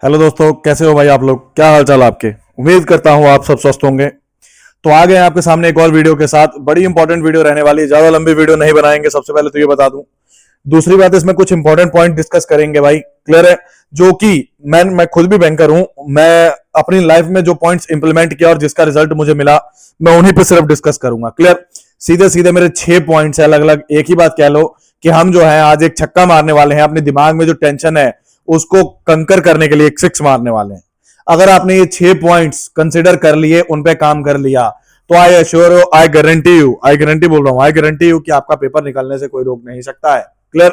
Hello दोस्तों, कैसे हो भाई? आप लोग क्या हाल चाल आपके? उम्मीद करता हूँ आप सब स्वस्थ होंगे। तो आ गए हैं आपके सामने एक और वीडियो के साथ। बड़ी इंपॉर्टेंट वीडियो रहने वाली है, ज्यादा लंबी वीडियो नहीं बनाएंगे, सबसे पहले तो ये बता दूं। दूसरी बात, इसमें कुछ इंपॉर्टेंट पॉइंट डिस्कस करेंगे भाई, क्लियर है? जो कि मैं खुद भी बैंकर हूं। मैं अपनी लाइफ में जो पॉइंट्स इंप्लीमेंट किया और जिसका रिजल्ट मुझे मिला, मैं उन्हीं पे सिर्फ डिस्कस करूंगा। क्लियर? सीधे सीधे मेरे 6 पॉइंट्स है, अलग अलग। एक ही बात कह लो कि हम जो है आज एक छक्का मारने वाले हैं। अपने दिमाग में जो टेंशन है उसको कंकर करने के लिए एक सिक्स मारने वाले हैं। अगर आपने ये 6 पॉइंट्स कंसिडर कर लिए, उन पे काम कर लिया, तो I assure you, I guarantee बोल रहा हूं, आई गारंटी यू कि आपका पेपर निकलने से कोई रोक नहीं सकता है। क्लियर?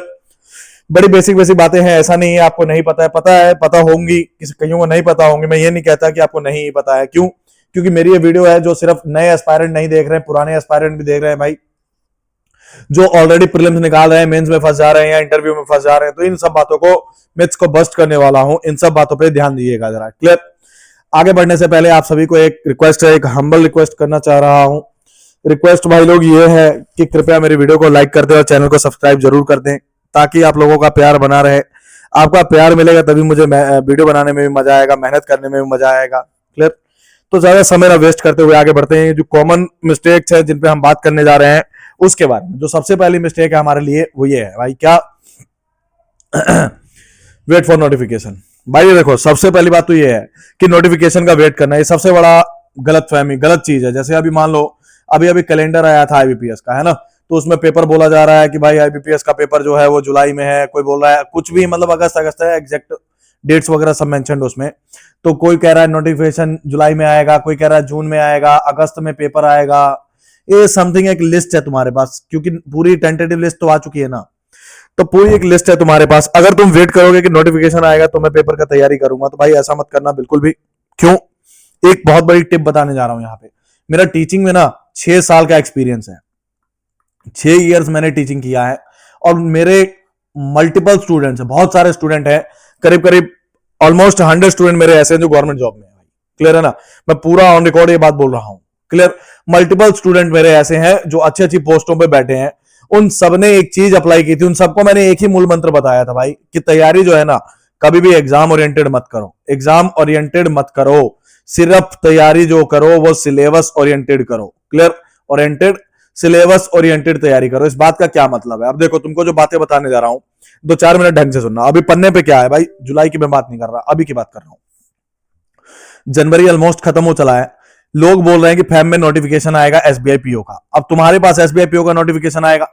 बड़ी बेसिक बेसिक बातें हैं, ऐसा नहीं है आपको नहीं पता है, पता है, पता होंगी, किसी कईयों को नहीं पता होंगी। मैं ये नहीं कहता कि आपको नहीं पता है। क्यों? क्योंकि मेरी ये वीडियो है जो सिर्फ नए एस्पायरेंट नहीं देख रहे हैं, पुराने एस्पायरेंट भी देख रहे हैं भाई, जो ऑलरेडी प्रीलिम्स निकाल रहे हैं, मेंस में फंस जा रहे हैं या इंटरव्यू में फंस जा रहे हैं। तो इन सब बातों को, मिथ्स को बस्ट करने वाला हूं। इन सब बातों पे ध्यान दीजिएगा जरा। क्लियर? आगे बढ़ने से पहले आप सभी को एक रिक्वेस्ट है, एक हम्बल रिक्वेस्ट करना चाह रहा हूं। रिक्वेस्ट भाई लोग ये है कि कृपया मेरी वीडियो को लाइक कर दें और चैनल को सब्सक्राइब जरूर कर दें, ताकि आप लोगों का प्यार बना रहे। आपका प्यार मिलेगा तभी मुझे वीडियो बनाने में भी मजा आएगा, मेहनत करने में भी मजा आएगा। क्लियर? तो ज्यादा समय ना वेस्ट करते हुए आगे बढ़ते हैं। जो कॉमन मिस्टेक्स है जिन पे हम बात करने जा रहे हैं उसके बारे में। जो सबसे पहली मिस्टेक है हमारे लिए वो ये है भाई, क्या? Wait for notification. भाई ये देखो, सबसे पहली बात तो ये है कि नोटिफिकेशन का वेट करना, ये सबसे बड़ा गलत फहमी, गलत चीज है। जैसे अभी मान लो, अभी अभी कैलेंडर आया था आईबीपीएस का, है ना? तो उसमें पेपर बोला जा रहा है कि भाई आईबीपीएस का पेपर जो है वो जुलाई में है, कोई बोल रहा है कुछ भी, मतलब अगस्त अगस्त है, एग्जैक्ट डेट्स वगैरह सब मेंशन उसमें। तो कोई कह रहा है नोटिफिकेशन जुलाई में आएगा, कोई कह रहा है जून में आएगा, अगस्त में पेपर आएगा। ये समथिंग एक लिस्ट है तुम्हारे पास, क्योंकि पूरी टेंटेटिव लिस्ट तो आ चुकी है ना। तो पूरी एक लिस्ट है तुम्हारे पास। अगर तुम वेट करोगे कि नोटिफिकेशन आएगा तो मैं पेपर का तैयारी करूंगा, तो भाई ऐसा मत करना बिल्कुल भी। क्यों? एक बहुत बड़ी टिप बताने जा रहा हूं यहाँ पे। मेरा टीचिंग में ना 6 साल का एक्सपीरियंस है। 6 इयर्स मैंने टीचिंग किया है, और मेरे मल्टीपल स्टूडेंट्स हैं, बहुत सारे स्टूडेंट हैं। करीब करीब ऑलमोस्ट 100 स्टूडेंट मेरे ऐसे हैं जो गवर्नमेंट जॉब में है। क्लियर है ना? मैं पूरा ऑन रिकॉर्ड ये बात बोल रहा हूं। क्लियर? मल्टीपल स्टूडेंट मेरे ऐसे हैं जो अच्छी अच्छी पोस्टों पे बैठे हैं। उन सबने एक चीज अप्लाई की थी, उन सबको मैंने एक ही मूल मंत्र बताया था भाई, कि तैयारी जो है ना, कभी भी एग्जाम ओरिएंटेड मत करो। एग्जाम ओरिएंटेड मत करो, सिर्फ तैयारी जो करो वो सिलेबस ओरिएंटेड करो। क्लियर? ओरिएंटेड, सिलेबस ओरिएंटेड तैयारी करो। इस बात का क्या मतलब है? अब देखो, तुमको जो बातें बताने जा रहा हूं, 2-4 मिनट ढंग से सुनना। अभी पन्ने पे क्या है भाई, जुलाई की मैं बात नहीं कर रहा, अभी की बात कर रहा हूं। जनवरी ऑलमोस्ट खत्म हो चला है। लोग बोल रहे हैं कि फैम में नोटिफिकेशन आएगा एसबीआई पीओ का। अब तुम्हारे पास एसबीआई पीओ का नोटिफिकेशन आएगा,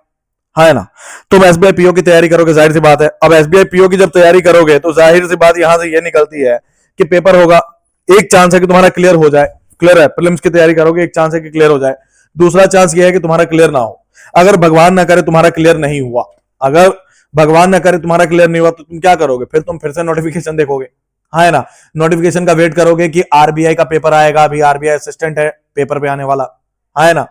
है ना? तुम एसबीआई पीओ की तैयारी करोगे, जाहिर सी बात है। अब एसबीआई पीओ की जब तैयारी करोगे तो जाहिर सी बात यहां से ये निकलती है कि पेपर होगा, एक चांस है कि तुम्हारा क्लियर हो जाए। क्लियर है? प्रीलिम्स की तैयारी करोगे, एक चांस है कि क्लियर हो जाए। दूसरा चांस ये है कि तुम्हारा क्लियर ना हो। अगर भगवान ना करे तुम्हारा क्लियर नहीं हुआ, अगर भगवान ना करे तुम्हारा क्लियर नहीं हुआ, तो तुम क्या करोगे? फिर तुम फिर से नोटिफिकेशन देखोगे, है ना? नोटिफिकेशन का वेट करोगे कि आरबीआई का पेपर आएगा, अभी आरबीआई असिस्टेंट है पेपर पे आने वाला, है ना?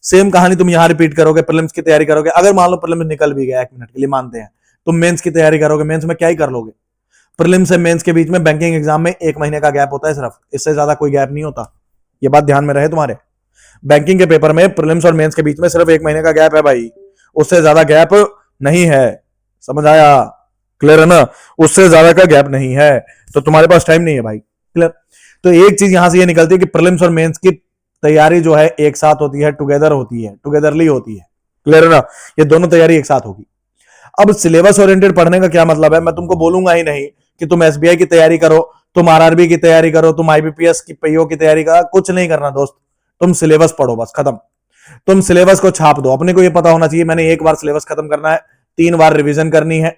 सेम कहानी तुम यहां रिपीट करोगे, प्रीलिम्स की तैयारी करोगे। अगर मान लो प्रीलिम्स निकल भी गया, 1 मिनट के लिए मानते हैं, तुम मेंस की तैयारी करोगे। मेंस में क्या ही कर लोगे? प्रीलिम्स से मेंस के बीच में बैंकिंग एग्जाम में 1 महीने का गैप होता है सिर्फ, इससे ज्यादा कोई गैप नहीं होता। ये बात ध्यान में रहे तुम्हारे। बैंकिंग के पेपर में प्रीलिम्स और मेंस के बीच में सिर्फ 1 महीने का गैप है भाई, उससे ज्यादा गैप नहीं है। समझ आया? क्लियर है ना? उससे ज्यादा का गैप नहीं है, तो तुम्हारे पास टाइम नहीं है भाई। क्लियर? तो एक चीज यहां से ये निकलती है कि प्रीलिम्स और मेंस की तैयारी जो है एक साथ होती है, टुगेदर होती है, टुगेदरली होती है। क्लियर है ना? ये दोनों तैयारी एक साथ होगी। अब सिलेबस ओरिएंटेड पढ़ने का क्या मतलब है? मैं तुमको बोलूंगा ही नहीं कि तुम एसबीआई की तैयारी करो, तुम आरआरबी की तैयारी करो, तुम आईबीपीएस की पीओ की तैयारी करो। कुछ नहीं करना दोस्त, तुम सिलेबस पढ़ो, बस खत्म। तुम सिलेबस को छाप दो। अपने को यह पता होना चाहिए मैंने एक बार सिलेबस खत्म करना है, 3 बार रिवीजन करनी है।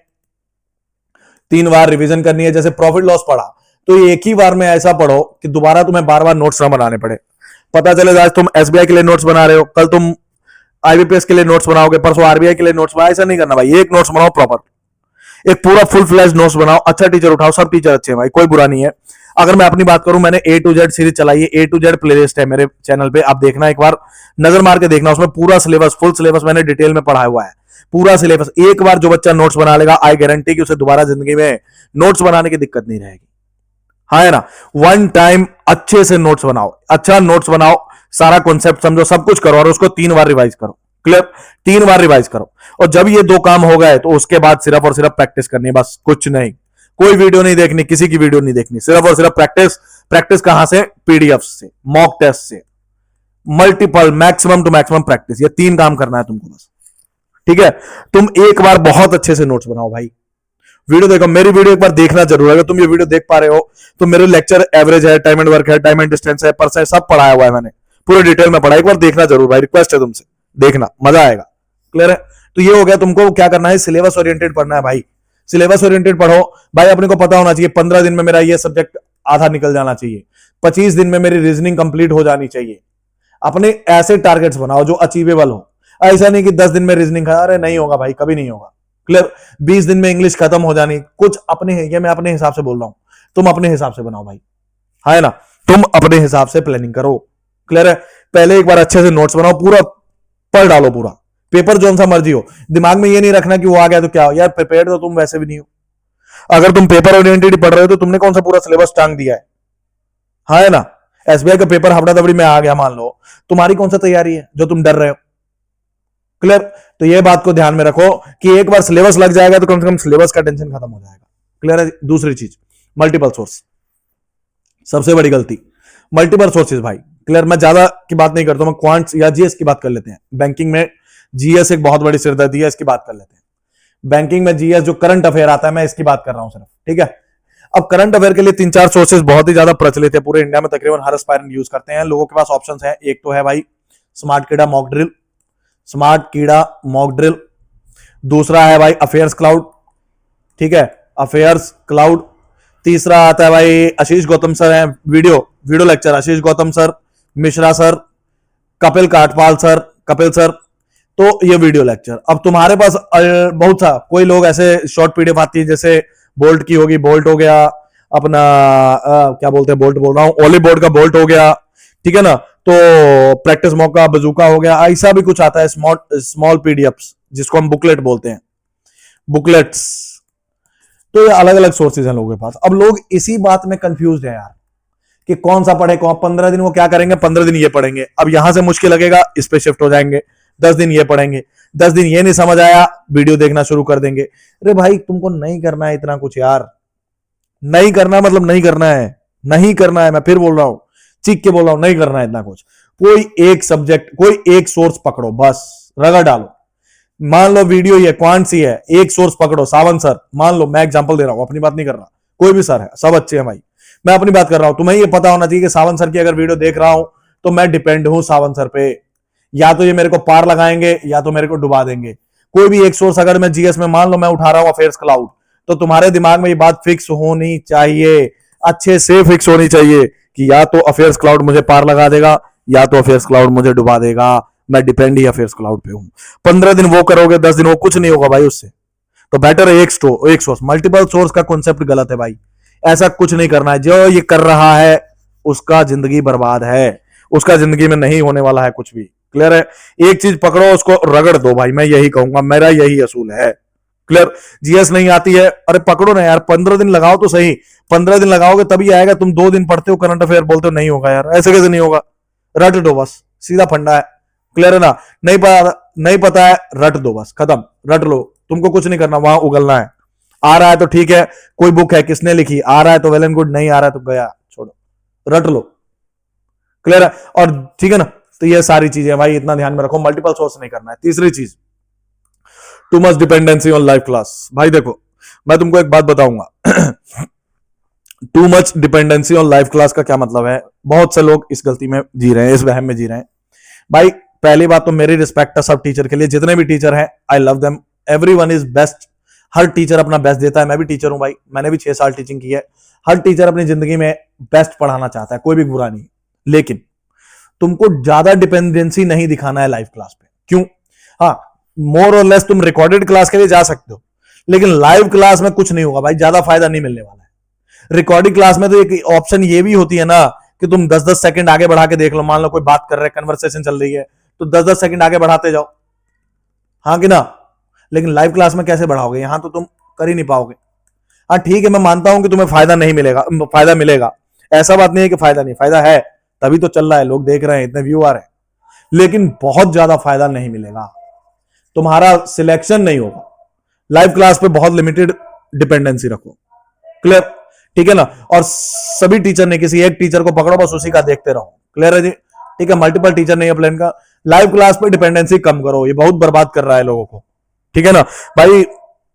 3 बार रिवीजन करनी है। जैसे प्रॉफिट लॉस पढ़ा, तो एक ही बार में ऐसा पढ़ो कि दोबारा तुम्हें बार बार नोट्स ना बनाने पड़े। पता चले आज तुम एसबीआई के लिए नोट्स बना रहे हो, कल तुम आईबीपीएस के लिए नोट्स बनाओगे, परसों आरबीआई के लिए नोट्स बनाओ। ऐसा नहीं करना भाई, एक नोट्स बनाओ प्रॉपर, एक पूरा फुल फ्लैश नोट्स बनाओ। अच्छा टीचर उठाओ, सब टीचर अच्छे हैं भाई, कोई बुरा नहीं है। अगर मैं अपनी बात करूं, मैंने ए टू जेड सीरीज चलाई है, ए टू जेड प्लेलिस्ट है मेरे चैनल पे, आप देखना, एक बार नजर मार के देखना। उसमें पूरा सिलेबस, फुल सिलेबस मैंने डिटेल में पढ़ा हुआ है, पूरा सिलेबस। एक बार जो बच्चा नोट्स बना लेगा, आई गारंटी कि उसे दोबारा जिंदगी में नोट्स बनाने की दिक्कत नहीं रहेगी, है ना? वन टाइम अच्छे से नोट्स बनाओ, अच्छा नोट्स बनाओ, सारा कॉन्सेप्ट समझो, सब कुछ करो, और उसको 3 बार रिवाइज करो। क्लियर? 3 बार रिवाइज करो। और जब ये 2 काम हो गए तो उसके बाद सिर्फ और सिर्फ प्रैक्टिस करनी है, बस कुछ नहीं। कोई वीडियो नहीं देखनी, किसी की वीडियो नहीं देखनी, सिर्फ और सिर्फ प्रैक्टिस। प्रैक्टिस कहां से? पीडीएफ से, मॉक टेस्ट से, multiple, maximum to maximum practice. ये 3 काम करना है तुमको बस, ठीक है। तुम एक बार बहुत अच्छे से नोट्स बनाओ भाई। वीडियो देखो, मेरी वीडियो एक बार देखना जरूर है। अगर तुम ये वीडियो देख पा रहे हो तो मेरे लेक्चर एवरेज है, टाइम एंड वर्क है, टाइम एंड डिस्टेंस है, परसेंट सब पढ़ाया हुआ है मैंने, पूरे डिटेल में पढ़ा। एक बार देखना जरूर भाई, रिक्वेस्ट है तुमसे, देखना, मजा आएगा। क्लियर है? तो ये हो गया। तुमको क्या करना है? सिलेबस ओरिएंटेड पढ़ना है भाई। सिलेबस ओरिएंटेड पढ़ो भाई। अपने को पता होना चाहिए 15 दिन में मेरा ये सब्जेक्ट आधा निकल जाना चाहिए, 25 दिन में मेरी रीजनिंग कंप्लीट हो जानी चाहिए। अपने ऐसे टारगेट्स बनाओ जो अचीवेबल हो। ऐसा नहीं कि 10 दिन में रीजनिंग, अरे नहीं होगा भाई, कभी नहीं होगा। क्लियर? 20 दिन में इंग्लिश खत्म हो जानी। कुछ अपने, ये मैं अपने हिसाब से बोल रहा हूं, तुम अपने हिसाब से बनाओ भाई, है ना? तुम अपने हिसाब से प्लानिंग करो। क्लियर है? पहले एक बार अच्छे से नोट्स बनाओ, पूरा पढ़ डालो, पूरा पेपर जो सा मर्जी हो। दिमाग में ये नहीं रखना कि वो आ गया तो क्या हो यार, प्रिपेयर तो तुम वैसे भी नहीं हो। अगर तुम पेपर ओरिएंटेड पढ़ रहे हो तो तुमने कौन सा पूरा सिलेबस टांग दिया है? हाँ, है ना? एसबीआई का पेपर हफड़ा दबड़ी में आ गया मान लो, तुम्हारी कौन सा तैयारी है जो तुम डर रहे हो? क्लियर? तो ये बात को ध्यान में रखो कि एक बार सिलेबस लग जाएगा तो कम से कम सिलेबस का टेंशन खत्म हो जाएगा। क्लियर है? दूसरी चीज, मल्टीपल सोर्स, सबसे बड़ी गलती मल्टीपल सोर्सेज भाई। क्लियर? मैं ज्यादा की बात नहीं करता हूं, मैं क्वांट्स या जीएस की बात कर लेते हैं। बैंकिंग में जीएस एक बहुत बड़ी सिरदर्दी है, इसकी बात कर लेते हैं। बैंकिंग में जीएस जो करंट अफेयर आता है, मैं इसकी बात कर रहा हूं सिर्फ, ठीक है। अब करंट अफेयर के लिए 3-4 सोर्सेज बहुत ही ज्यादा प्रचलित है पूरे इंडिया में, तकरीबन हर एस्पायरेंट यूज करते हैं। लोगों के पास ऑप्शंस हैं। एक तो है भाई स्मार्ट कीड़ा मॉक ड्रिल, स्मार्ट कीड़ा मॉक ड्रिल। दूसरा है भाई अफेयर्स क्लाउड, ठीक है, अफेयर्स क्लाउड। तीसरा आता है भाई आशीष गौतम सर है, video lecture, Ashish Gautam sir, Mishra sir, Kapil Katpal sir, Kapil sir. तो ये वीडियो लेक्चर। अब तुम्हारे पास बहुत सा, कोई लोग ऐसे शॉर्ट पीडीएफ आती है, जैसे बोल्ट की होगी, बोल्ट हो गया अपना, क्या बोलते हैं, बोल्ट बोल रहा हूं, ओली बोर्ड का बोल्ट हो गया, ठीक है ना। तो प्रैक्टिस मॉक का बजूका हो गया, ऐसा भी कुछ आता है, स्मॉल पीडीएफ्स जिसको हम बुकलेट बोलते हैं, बुकलेट्स। तो ये अलग अलग सोर्सेज हैं लोगों के पास। अब लोग इसी बात में कंफ्यूज है यार कि कौन सा पढ़े, कौन 15 दिन वो क्या करेंगे, 15 दिन ये पढ़ेंगे, अब यहां से मुश्किल लगेगा इस पे शिफ्ट हो जाएंगे, 10 दिन ये पढ़ेंगे, 10 दिन ये नहीं समझ आया वीडियो देखना शुरू कर देंगे। अरे भाई तुमको नहीं करना है इतना कुछ यार, नहीं करना मतलब नहीं करना है, नहीं करना है। मैं फिर बोल रहा हूं, चीख के बोल रहा हूं, नहीं करना है इतना कुछ। कोई एक सब्जेक्ट, कोई एक सोर्स पकड़ो, बस रगड़ डालो। मान लो वीडियो ये क्वांट्स ही है, एक सोर्स पकड़ो, सावंत सर, मान लो, मैं एग्जांपल दे रहा हूं, अपनी बात नहीं कर रहा, कोई भी सर है, सब अच्छे हैं भाई, मैं अपनी बात कर रहा हूं। तुम्हें ये पता होना चाहिए कि सावंत सर की अगर वीडियो देख रहा हूं तो मैं डिपेंड हूं सावंत सर पे, या तो ये मेरे को पार लगाएंगे या तो मेरे को डुबा देंगे। कोई भी एक सोर्स अगर मैं जीएस में मान लो मैं उठा रहा हूं अफेयर्स क्लाउड, तो तुम्हारे दिमाग में ये बात फिक्स होनी चाहिए, अच्छे से फिक्स होनी चाहिए कि या तो अफेयर्स क्लाउड मुझे पार लगा देगा या तो अफेयर्स क्लाउड मुझे डुबा देगा। मैं डिपेंड ही अफेयर्स क्लाउड पे हूं। 15 दिन वो करोगे, 10 दिन वो, कुछ नहीं होगा भाई उससे। तो बेटर है एक सोर्स। मल्टीपल सोर्स का कॉन्सेप्ट गलत है भाई, ऐसा कुछ नहीं करना है। जो ये कर रहा है उसका जिंदगी बर्बाद है, उसका जिंदगी में नहीं होने वाला है कुछ भी। क्लियर है? एक चीज पकड़ो, उसको रगड़ दो भाई, मैं यही कहूंगा, मेरा यही असूल है। क्लियर? जीएस नहीं आती है, अरे पकड़ो ना यार, 15 दिन लगाओ तो सही। 15 दिन लगाओगे तभी आएगा। तुम 2 दिन पढ़ते हो करंट अफेयर, बोलते हो नहीं होगा यार, ऐसे कैसे नहीं होगा? रट दो बस, सीधा फंडा है। क्लियर है ना? नहीं पता है, रट दो बस, खत्म, रट लो। तुमको कुछ नहीं करना, वहां उगलना है। आ रहा है तो ठीक है, कोई बुक है किसने लिखी, आ रहा है तो वेल एंड गुड, नहीं आ रहा है तो गया, छोड़ो, रट लो। क्लियर है? और ठीक है ना? तो ये सारी चीजें भाई इतना ध्यान में रखो, मल्टीपल सोर्स नहीं करना है। तीसरी चीज, too much dependency on live class. भाई देखो, मैं तुमको एक बात बताऊंगा too much dependency on live class का क्या मतलब है। बहुत से लोग इस गलती में जी रहे हैं, इस वहम में जी रहे हैं। भाई पहली बात तो मेरी रिस्पेक्ट है सब टीचर के लिए, जितने भी टीचर हैं, I love them, everyone is best. Her teacher अपना बेस्ट देता है। मैं भी टीचर हूं भाई, मैंने भी 6 साल टीचिंग की है। हर टीचर अपनी जिंदगी में बेस्ट पढ़ाना चाहता है, कोई भी बुरा नहीं। लेकिन तुमको ज्यादा डिपेंडेंसी नहीं दिखाना है लाइव क्लास पे। क्यों? हाँ, मोर और लेस तुम रिकॉर्डेड क्लास के लिए जा सकते हो, लेकिन लाइव क्लास में कुछ नहीं होगा भाई, ज्यादा फायदा नहीं मिलने वाला है। रिकॉर्डिंग क्लास में तो एक ऑप्शन ये भी होती है ना कि तुम 10-10 सेकंड आगे बढ़ा के देख लो। मान लो कोई बात कर रहे हैं, कन्वर्सेशन चल रही है, तो 10-10 सेकंड आगे बढ़ाते जाओ, हाँ कि ना? लेकिन लाइव क्लास में कैसे बढ़ाओगे? यहां तो तुम कर ही नहीं पाओगे। हाँ ठीक है, मैं मानता हूं कि तुम्हें फायदा नहीं मिलेगा, फायदा मिलेगा, ऐसा बात नहीं है कि फायदा नहीं, फायदा है, तभी तो चल रहा है, लोग देख रहे हैं, इतने व्यू आ रहे हैं, लेकिन बहुत ज्यादा फायदा नहीं मिलेगा, तुम्हारा सिलेक्शन नहीं होगा। लाइव क्लास पे बहुत लिमिटेड डिपेंडेंसी रखो। क्लियर? ठीक है ना? और सभी टीचर ने किसी एक टीचर को पकड़ो, बस उसी का देखते रहो। क्लियर है जी? ठीक है, मल्टीपल टीचर नहीं है प्लान का। लाइव क्लास पे डिपेंडेंसी कम करो, ये बहुत बर्बाद कर रहा है लोगों को। ठीक है ना भाई?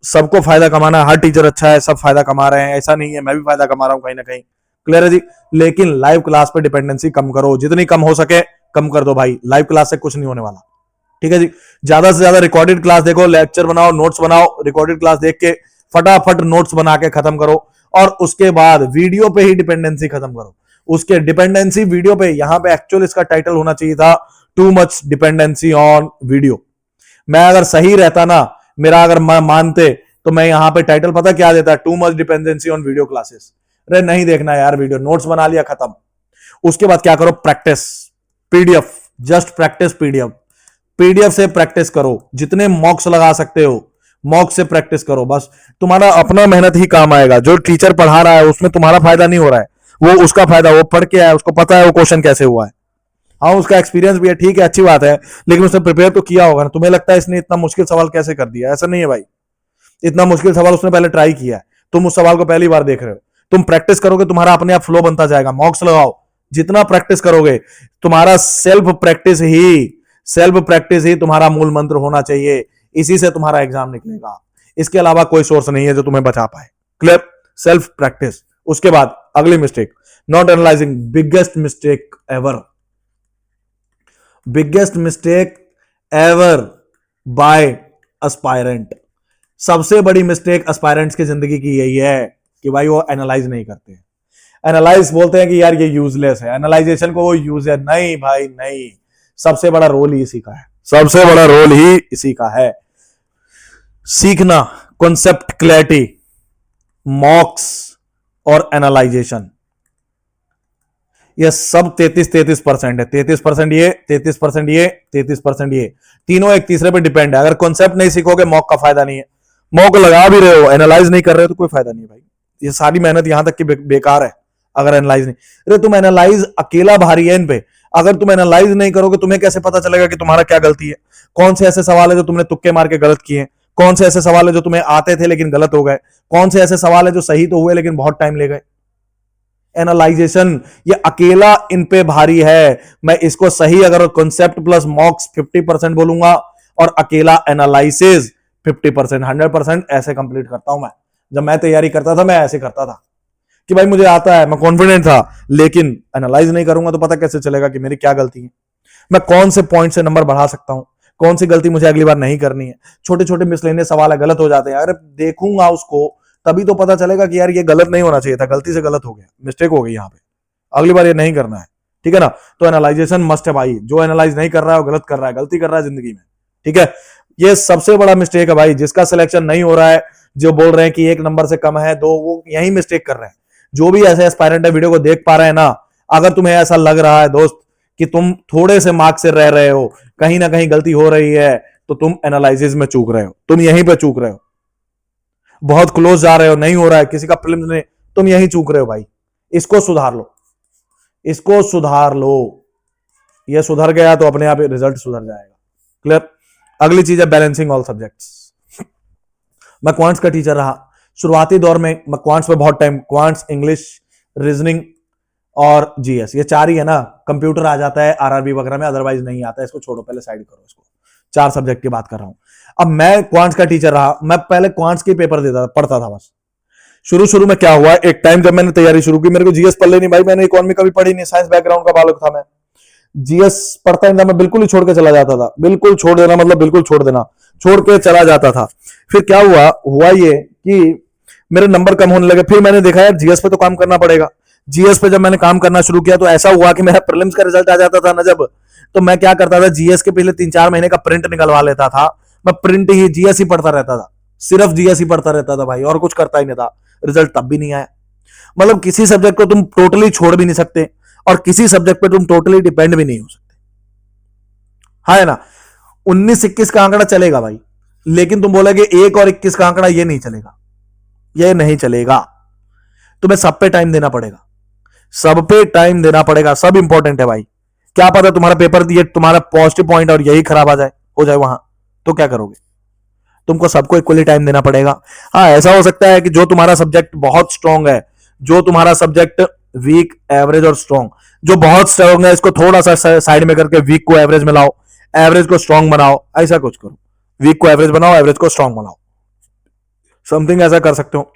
सबको फायदा कमाना है, हर टीचर अच्छा है, सब फायदा कमा रहे हैं, ऐसा नहीं है, मैं भी फायदा कमा रहा हूं कहीं ना कहीं। क्लियर है जी? लेकिन लाइव क्लास पे डिपेंडेंसी कम करो, जितनी कम हो सके कम कर दो भाई। लाइव क्लास से कुछ नहीं होने वाला। ठीक है जी? ज्यादा से ज्यादा रिकॉर्डेड क्लास देखो, लेक्चर बनाओ, नोट्स बनाओ, रिकॉर्डेड क्लास देख के फटाफट नोट्स बना के खत्म करो। और उसके बाद वीडियो पे ही डिपेंडेंसी खत्म करो। उसके डिपेंडेंसी वीडियो पे, यहां पे एक्चुअल इसका टाइटल होना चाहिए था too much dependency on video. मैं अगर सही रहता ना, मेरा अगर मानते, तो मैं यहां पे टाइटल पता क्या देता? Too much dependency on video classes. अरे नहीं देखना यार वीडियो, नोट्स बना लिया, खत्म। उसके बाद क्या करो? Practice PDF, just practice PDF. PDF से प्रैक्टिस करो, जितने मॉक्स लगा सकते हो मॉक से प्रैक्टिस करो। बस तुम्हारा अपना मेहनत ही काम आएगा। जो टीचर पढ़ा रहा है उसमें तुम्हारा फायदा नहीं हो रहा है, वो उसका फायदा, वो पढ़ के आया, उसको पता है वो क्वेश्चन कैसे हुआ है। हाँ, उसका एक्सपीरियंस भी है, ठीक है, अच्छी बात है, लेकिन उसने प्रिपेयर तो किया होगा ना। तुम्हें लगता है इसने इतना मुश्किल सवाल कैसे कर दिया? ऐसा नहीं है भाई, इतना मुश्किल सवाल उसने पहले ट्राई किया है, तुम उस सवाल को पहली बार देख रहे हो। तुम प्रैक्टिस करोगे, तुम्हारा अपने आप फ्लो बनता जाएगा। मॉक्स लगाओ, जितना प्रैक्टिस करोगे, तुम्हारा सेल्फ प्रैक्टिस ही तुम्हारा मूल मंत्र होना चाहिए। इसी से तुम्हारा एग्जाम निकलेगा, इसके अलावा कोई सोर्स नहीं है जो तुम्हें बचा पाए। क्लियर? Self practice. उसके बाद अगली mistake, not analysing, biggest mistake ever, biggest mistake ever by aspirant. सबसे बड़ी मिस्टेक एस्पायरेंट्स की जिंदगी की यही है कि भाई वो एनालाइज नहीं करते। एनालाइज बोलते हैं कि यार ये यूजलेस है, एनालाइजेशन को वो यूज है। नहीं भाई नहीं, सबसे बड़ा रोल ही इसी का है, सबसे बड़ा रोल ही इसी का है। सीखना, कॉन्सेप्ट क्लैरिटी, मॉक्स और एनालाइजेशन, ये सब 33% है। 33% ये, 33% ये, 33% ये, तीनों एक तीसरे पे डिपेंड है। अगर कॉन्सेप्ट नहीं सीखोगे, मॉक का फायदा नहीं है। मॉक लगा भी रहे हो, एनालाइज नहीं कर रहे हो, तो कोई फायदा नहीं है भाई। ये सारी मेहनत यहां तक कि बेकार है अगर एनालाइज नहीं। अरे तुम एनालाइज, अकेला भारी है इन पे। अगर तुम एनालाइज नहीं करोगे, तुम्हें कैसे पता चलेगा कि तुम्हारा क्या गलती है? कौन से ऐसे सवाल है जो तुमने तुक्के मार के गलत किए? कौन से ऐसे सवाल है जो तुम्हें आते थे लेकिन गलत हो गए? कौन से ऐसे सवाल है जो सही तो हुए लेकिन बहुत टाइम ले गए? एनालाइजेशन ये अकेला इन पे भारी है। मैं इसको सही अगर कॉन्सेप्ट प्लस मॉक्स 50% बोलूंगा, और अकेला एनालिसिस 50%, 100% ऐसे कंप्लीट करता हूं मैं। जब मैं तैयारी करता था, मैं ऐसे करता था कि भाई मुझे आता है, मैं कॉन्फिडेंट था, लेकिन एनालाइज नहीं करूंगा तो पता कैसे चलेगा कि मेरी क्या गलती है? मैं कौन से पॉइंट से नंबर बढ़ा सकता हूं? कौन सी गलती मुझे अगली बार नहीं करनी है? छोटे छोटे मिसलेनियस सवाल है, गलत हो जाते हैं, अरे देखूंगा उसको, तभी तो पता चलेगा कि यार ये गलत नहीं होना चाहिए था, गलती से गलत हो गया, मिस्टेक हो गई यहाँ पे, अगली बार ये नहीं करना है। ठीक है ना? तो एनालाइजेशन मस्ट है भाई। जो एनालाइज नहीं कर रहा है वो गलत कर रहा है, गलती कर रहा है जिंदगी में। ठीक है? ये सबसे बड़ा मिस्टेक है भाई। जिसका सिलेक्शन नहीं हो रहा है, जो बोल रहे हैं कि 1 नंबर से कम है 2, वो यही मिस्टेक कर रहे हैं। जो भी ऐसे एस्पायरेंट है वीडियो को देख पा रहे हैं ना, अगर तुम्हें ऐसा लग रहा है दोस्त कि तुम थोड़े से मार्क्स से रह रहे हो, कहीं ना कहीं गलती हो रही है, तो तुम एनालिसिस में चूक रहे हो, तुम यहीं पे चूक रहे हो। बहुत क्लोज जा रहे हो, नहीं हो रहा है, किसी का फिल्म ने, तुम यहीं चूक रहे हो भाई। इसको सुधार लो, इसको सुधार लो। ये सुधर गया तो अपने आप रिजल्ट सुधर जाएगा। क्लियर? अगली चीज है बैलेंसिंग ऑल सब्जेक्ट्स। मैं क्वांट्स का टीचर रहा शुरुआती दौर में। मैं क्वांट्स पे बहुत टाइम, क्वांट्स, इंग्लिश, रीजनिंग और जीएस, ये 4 ही है ना। कंप्यूटर आ जाता है आरआरबी वगैरह में, अदरवाइज नहीं आता है। इसको छोड़ो, पहले साइड करो इसको। 4 सब्जेक्ट की बात कर रहा हूं। अब मैं क्वांट्स का टीचर रहा, मैं पहले क्वांट्स के पेपर देता था, पढ़ता था बस। शुरू शुरू में क्या हुआ, एक टाइम जब मैंने तैयारी शुरू की, मेरे को जीएस पढ़ लेनी भाई, मैंने इकोनॉमी कभी पढ़ी नहीं, साइंस बैकग्राउंड का बालक था मैं। जीएस पढ़ता ही था, मैं बिल्कुल ही छोड़ के चला जाता था। बिल्कुल छोड़ देना मतलब बिल्कुल छोड़ देना, छोड़ के चला जाता था। फिर क्या हुआ ये कि मेरे नंबर कम होने लगे। फिर मैंने देखा यार जीएस पे तो काम करना पड़ेगा। जीएस पे जब मैंने काम करना शुरू किया तो ऐसा हुआ कि मेरा प्रीलिम्स का रिजल्ट आ जाता था ना जब, तो मैं क्या करता था, जीएस के पहले 3-4 महीने का प्रिंट निकलवा लेता था। मैं प्रिंट ही, जीएस ही पढ़ता रहता था, सिर्फ जीएस ही पढ़ता रहता था भाई, और कुछ करता ही नहीं था। रिजल्ट तब भी नहीं आया। मतलब किसी सब्जेक्ट को तुम टोटली छोड़ भी नहीं सकते, और किसी सब्जेक्ट पे तुम टोटली डिपेंड भी नहीं हो सकते। हाँ है ना? 19-21 का आंकड़ा चलेगा भाई, लेकिन तुम बोलोगे 1 और 21 का आंकड़ा, ये नहीं चलेगा, ये नहीं चलेगा। तुम्हें सब पे टाइम देना पड़ेगा, सब पे टाइम देना पड़ेगा, सब इंपॉर्टेंट है भाई। क्या पता तुम्हारा पेपर, ये तुम्हारा पॉजिटिव पॉइंट और यही खराब आ जाए, हो जाए वहां, तो क्या करोगे? तुमको सबको इक्वली टाइम देना पड़ेगा। हाँ, ऐसा हो सकता है कि जो तुम्हारा सब्जेक्ट बहुत स्ट्रांग है, जो तुम्हारा सब्जेक्ट वीक, एवरेज और स्ट्रांग, जो बहुत स्ट्रांग है इसको थोड़ा सा साइड में करके वीक को एवरेज में लाओ, एवरेज को स्ट्रांग बनाओ, ऐसा कुछ करो। वीक को एवरेज बनाओ, एवरेज को स्ट्रांग बनाओ, समथिंग ऐसा कर सकते हो।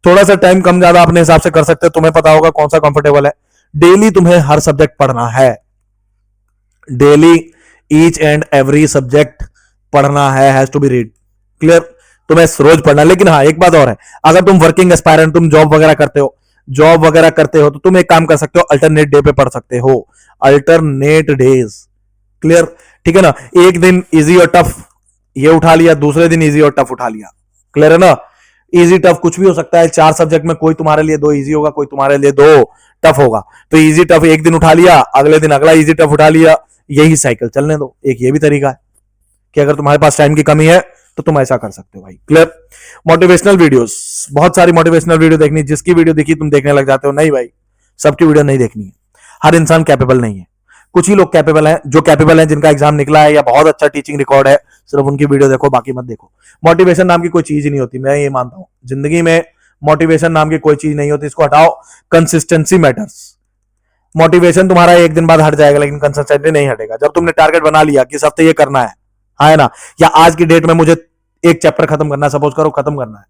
थोड़ा सा टाइम कम ज्यादा अपने हिसाब से कर सकते हो, तुम्हें पता होगा कौन सा कंफर्टेबल है। डेली तुम्हें हर सब्जेक्ट पढ़ना है, daily each and every subject पढ़ना है, has to be read. Clear? तुम्हें रोज पढ़ना। लेकिन हाँ, एक बात और है, अगर तुम वर्किंग एस्पायरेंट, तुम जॉब वगैरह करते हो, तो तुम एक काम कर सकते हो, अल्टरनेट डे पे पढ़ सकते हो, अल्टरनेट डेज। क्लियर? ठीक है ना? एक दिन इजी और टफ ये उठा लिया, दूसरे दिन इजी और टफ उठा लिया। क्लियर है ना? इजी टफ कुछ भी हो सकता है, 4 सब्जेक्ट में कोई तुम्हारे लिए 2 इजी होगा, कोई तुम्हारे लिए 2 टफ होगा। तो इजी टफ एक दिन उठा लिया, अगले दिन अगला इजी टफ उठा लिया, यही साइकिल चलने दो। एक ये भी तरीका है कि अगर तुम्हारे पास टाइम की कमी है तो तुम ऐसा कर सकते हो भाई। क्लियर? मोटिवेशनल वीडियोस, बहुत सारी मोटिवेशनल वीडियो देखनी, जिसकी वीडियो देखी तुम देखने लग जाते हो। नहीं भाई, सबकी वीडियो नहीं देखनी है। हर इंसान कैपेबल नहीं है, कुछ ही लोग कैपेबल हैं, जो कैपेबल हैं, जिनका एग्जाम निकला है या बहुत अच्छा टीचिंग रिकॉर्ड है, सिर्फ उनकी वीडियो देखो, बाकी मत देखो। मोटिवेशन नाम की कोई चीज ही नहीं होती, मैं ये मानता हूं। जिंदगी में मोटिवेशन नाम की कोई चीज नहीं होती, इसको हटाओ। Consistency matters. मोटिवेशन तुम्हारा एक दिन बाद हट जाएगा, लेकिन कंसिस्टेंसी नहीं हटेगा। जब तुमने टारगेट बना लिया कि इस हफ्ते ये करना है ना, या आज की डेट में मुझे एक चैप्टर खत्म करना है, सपोज करो खत्म करना है।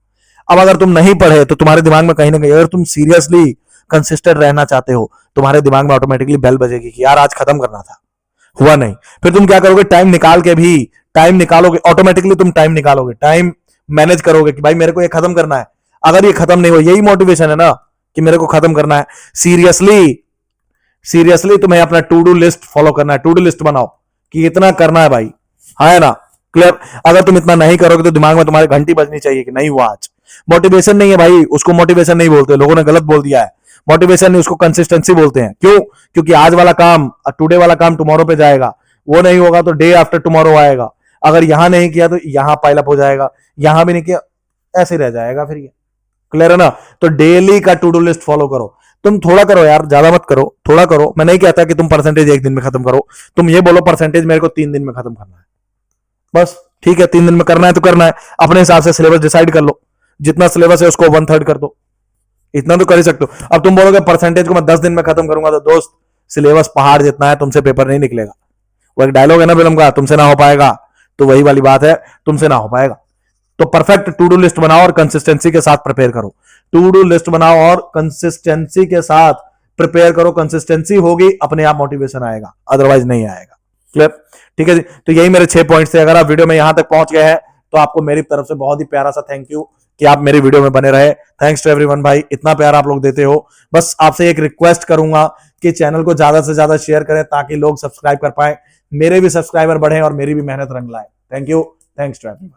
अब अगर तुम नहीं पढ़े तो तुम्हारे दिमाग में कहीं ना कहीं, अगर तुम सीरियसली कंसिस्टेंट रहना चाहते हो, तुम्हारे दिमाग में ऑटोमेटिकली बेल बजेगी कि यार आज खत्म करना था, हुआ नहीं। फिर तुम क्या करोगे? टाइम निकाल के भी, टाइम निकालोगे, ऑटोमेटिकली तुम टाइम निकालोगे, टाइम मैनेज करोगे कि भाई मेरे को ये खत्म करना है। अगर ये खत्म नहीं हो, यही मोटिवेशन है ना कि मेरे को खत्म करना है। सीरियसली तुम्हें अपना टू डू लिस्ट फॉलो करना है। टू डू लिस्ट बनाओ कि इतना करना है भाई, है ना? क्लियर? अगर तुम इतना नहीं करोगे तो दिमाग में तुम्हारी घंटी बजनी चाहिए कि नहीं हुआ आज। मोटिवेशन नहीं है भाई, उसको मोटिवेशन नहीं बोलते, लोगों ने गलत बोल दिया है। मोटिवेशन नहीं, उसको कंसिस्टेंसी बोलते हैं। क्यों? क्योंकि आज वाला काम, टुडे वाला काम टुमारो पे जाएगा, वो नहीं होगा तो डे आफ्टर टुमारो आएगा। अगर यहां नहीं किया तो यहां पाइलअप हो जाएगा, यहां भी नहीं किया ऐसे रह जाएगा फिर ये। क्लियर है ना? तो डेली का टू डू लिस्ट फॉलो करो। तुम थोड़ा करो यार, ज्यादा मत करो, थोड़ा करो। मैं नहीं कहता कि तुम परसेंटेज एक दिन में खत्म करो, तुम ये बोलो परसेंटेज मेरे को 3 दिन में खत्म करना है, बस। ठीक है, 3 दिन में करना है तो करना है, अपने हिसाब से सिलेबस डिसाइड कर लो। जितना सिलेबस है उसको 1/3 कर दो, इतना तो कर ही सकते हो। अब तुम बोलोगे परसेंटेज को मैं 10 दिन में खत्म करूंगा, तो दोस्त सिलेबस पहाड़ जितना है, तुमसे पेपर नहीं निकलेगा। वो एक डायलॉग है ना फिल्म का, तुमसे ना हो पाएगा, तो वही वाली बात है, तुमसे ना हो पाएगा। तो परफेक्ट टू डू लिस्ट बनाओ और कंसिस्टेंसी के साथ प्रिपेयर करो। टू डू लिस्ट बनाओ और कंसिस्टेंसी के साथ प्रिपेयर करो। कंसिस्टेंसी होगी, अपने आप मोटिवेशन आएगा, अदरवाइज नहीं आएगा। क्लियर? ठीक है जी। तो यही मेरे 6 पॉइंट्स थे। अगर आप वीडियो में यहां तक पहुंच गए हैं तो आपको मेरी तरफ से बहुत ही प्यारा सा थैंक यू कि आप मेरी वीडियो में बने रहे। थैंक्स टू एवरीवन भाई, इतना प्यार आप लोग देते हो। बस आपसे एक रिक्वेस्ट करूंगा कि चैनल को ज्यादा से ज्यादा शेयर करें ताकि लोग सब्सक्राइब कर पाए, मेरे भी सब्सक्राइबर बढ़े और मेरी भी मेहनत रंग लाए। Thank you, thanks to everyone.